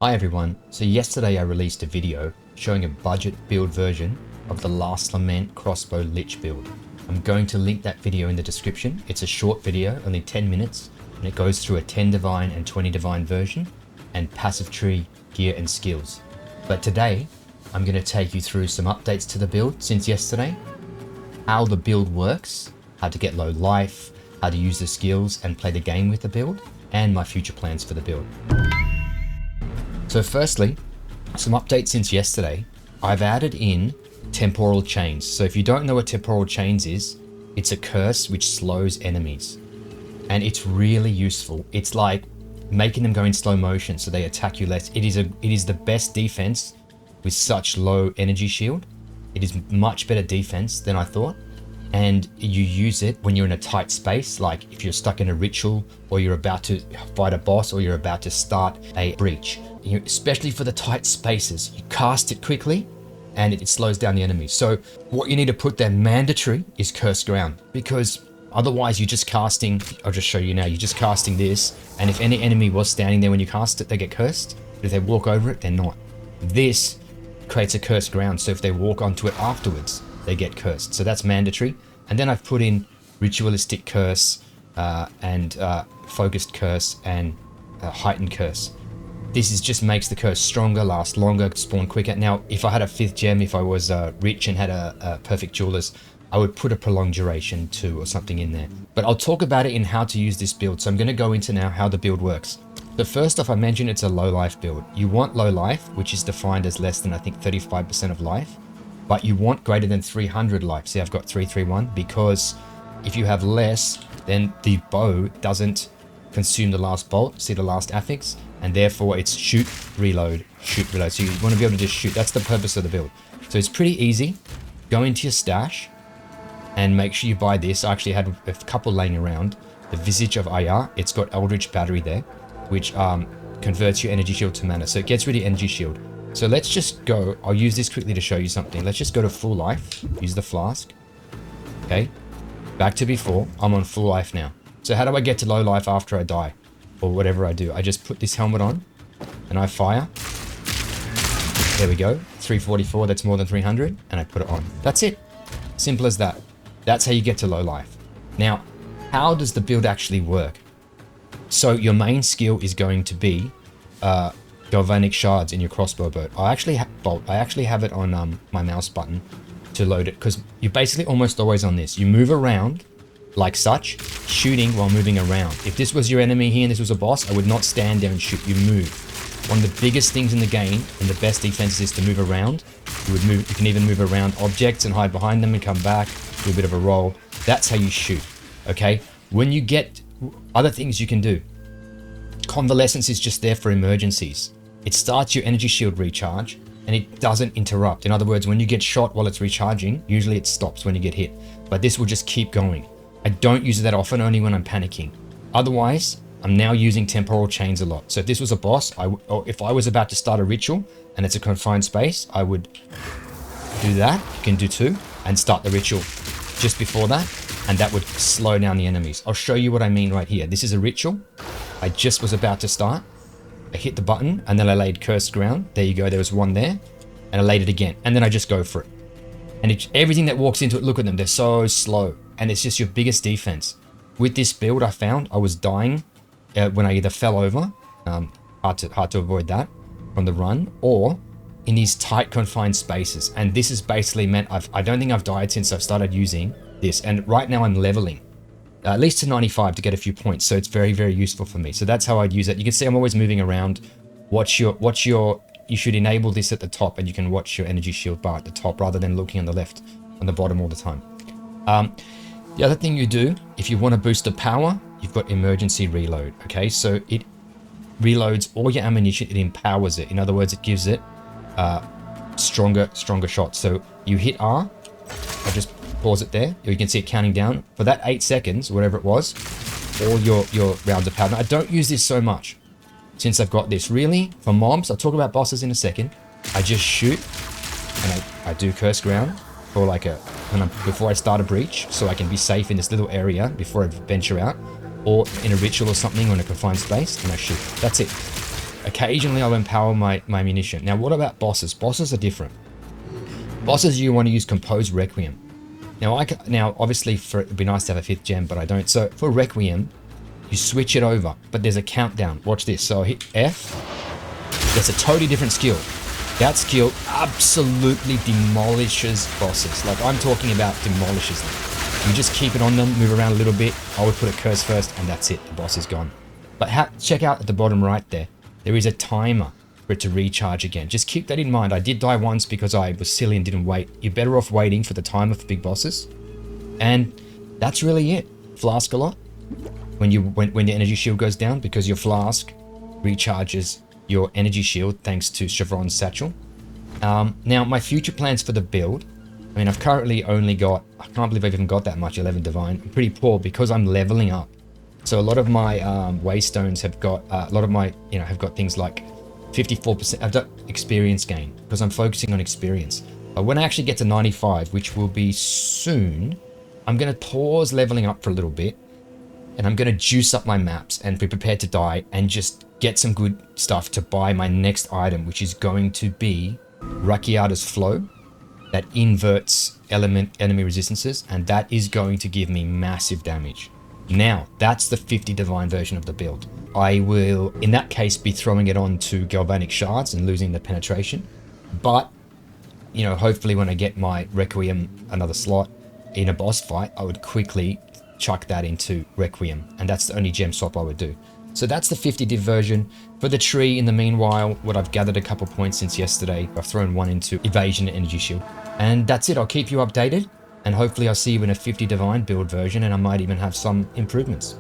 Hi everyone, so yesterday I released a video showing a budget build version of the Last Lament crossbow Lich build. I'm going to link that video in the description. It's a short video, only 10 minutes, and it goes through a 10 divine and 20 divine version and passive tree, gear and skills. But today, I'm going to take you through some updates to the build since yesterday, how the build works, how to get low life, how to use the skills and play the game with the build, and my future plans for the build. So firstly, some updates since yesterday. I've added in temporal chains. So if you don't know what temporal chains is, it's a curse which slows enemies. And it's really useful. It's like making them go in slow motion so they attack you less. It is the best defense with such low energy shield. It is much better defense than I thought. And you use it when you're in a tight space, like if you're stuck in a ritual or you're about to fight a boss or you're about to start a breach. Especially for the tight spaces, you cast it quickly and it slows down the enemy. So what you need to put there mandatory is cursed ground, because otherwise you're just casting, I'll just show you now, you're just casting this, and if any enemy was standing there when you cast it, they get cursed. But if they walk over it, they're not. This creates a cursed ground, so if they walk onto it afterwards, they get cursed. So that's mandatory. And then I've put in ritualistic curse and focused curse and heightened curse. This is just makes the curse stronger, last longer, spawn quicker. Now, if I had a 5th gem, if I was rich and had a perfect jewelers, I would put a prolonged duration 2 or something in there. But I'll talk about it in how to use this build. So I'm going to go into now how the build works. So first off, I mentioned it's a low life build. You want low life, which is defined as less than, I think, 35% of life. But you want greater than 300 life. See, I've got 331, because if you have less, then the bow doesn't consume the last bolt, see the last affix, and therefore it's shoot, reload, shoot, reload. So you want to be able to just shoot. That's the purpose of the build. So it's pretty easy. Go into your stash and make sure you buy this. I actually had a couple laying around. The Visage of Ayar, it's got Eldritch Battery there, which converts your energy shield to mana. So it gets rid of energy shield. So let's just go, I'll use this quickly to show you something. Let's just go to full life, use the flask. Okay, back to before, I'm on full life now. So how do I get to low life after I die? Or whatever I do? I just put this helmet on and I fire. There we go, 344, that's more than 300, and I put it on. That's it, simple as that. That's how you get to low life. Now, how does the build actually work? So your main skill is going to be galvanic shards in your crossbow bolt. I actually have it on my mouse button to load it, because you're basically almost always on this. You move around like such, shooting while moving around. If this was your enemy here and this was a boss, I would not stand there and shoot. You move. One of the biggest things in the game and the best defense is to move around. You can even move around objects and hide behind them and come back, do a bit of a roll. That's how you shoot. Okay. When you get other things you can do, convalescence is just there for emergencies. It starts your energy shield recharge and it doesn't interrupt. In other words, when you get shot while it's recharging, usually it stops when you get hit, but this will just keep going. I don't use it that often, only when I'm panicking. Otherwise, I'm now using temporal chains a lot. So if this was a boss, or if I was about to start a ritual and it's a confined space, I would do that. You can do 2 and start the ritual just before that, and that would slow down the enemies. I'll show you what I mean right here. This is a ritual. I just was about to start. I hit the button and then I laid cursed ground. There you go. There was one there, and I laid it again, and then I just go for it. And everything that walks into it, look at them. They're so slow, and it's just your biggest defense. With this build, I found I was dying when I either fell over, hard to avoid that from the run, or in these tight confined spaces. And this has basically meant I don't think I've died since I've started using this. And right now I'm leveling at least to 95 to get a few points. So it's very, very useful for me. So that's how I'd use it. You can see I'm always moving around. You should enable this at the top, and you can watch your energy shield bar at the top rather than looking on the left, on the bottom all the time. The other thing you do, if you want to boost the power, you've got emergency reload. Okay, so it reloads all your ammunition, it empowers it. In other words, it gives it stronger shots. So you hit R, I just pause it there, you can see it counting down. For that 8 seconds, whatever it was, all your rounds of powder. Now, I don't use this so much since I've got this. Really, for mobs, I'll talk about bosses in a second. I just shoot and I do curse ground for like before I start a breach, so I can be safe in this little area before I venture out, or in a ritual or something, or in a confined space, and I shoot. That's it. Occasionally I'll empower my munition. Now what about bosses? Bosses are different. Bosses, you want to use Composed Requiem. Now obviously it'd be nice to have a 5th gem, but I don't. So for Requiem, you switch it over, but there's a countdown. Watch this. So I hit F. That's a totally different skill. That skill absolutely demolishes bosses. Like I'm talking about demolishes them. You just keep it on them, move around a little bit. I would put a curse first and that's it. The boss is gone. But check out at the bottom right there. There is a timer for it to recharge again. Just keep that in mind. I did die once because I was silly and didn't wait. You're better off waiting for the timer for big bosses. And that's really it. Flask a lot. When the energy shield goes down, because your flask recharges your energy shield thanks to Chevron's satchel. Now my future plans for the build, I mean I've currently only got, I can't believe I've even got that much 11 divine. I'm pretty poor because I'm leveling up. So a lot of my waystones have got, a lot of my, have got things like 54%, I've got experience gain because I'm focusing on experience. But when I actually get to 95, which will be soon, I'm going to pause leveling up for a little bit. And I'm going to juice up my maps and be prepared to die and just get some good stuff to buy my next item, which is going to be Rakiata's Flow that inverts enemy resistances, and that is going to give me massive damage. Now, that's the 50 divine version of the build. I will, in that case, be throwing it on to Galvanic Shards and losing the penetration. But, hopefully when I get my Requiem another slot in a boss fight, I would quickly chuck that into Requiem, and that's the only gem swap I would do. So that's the 50 div version. For the tree, in the meanwhile, what I've gathered a couple points since yesterday, I've thrown one into Evasion and Energy Shield. And that's it, I'll keep you updated, and hopefully I'll see you in a 50 divine build version, and I might even have some improvements.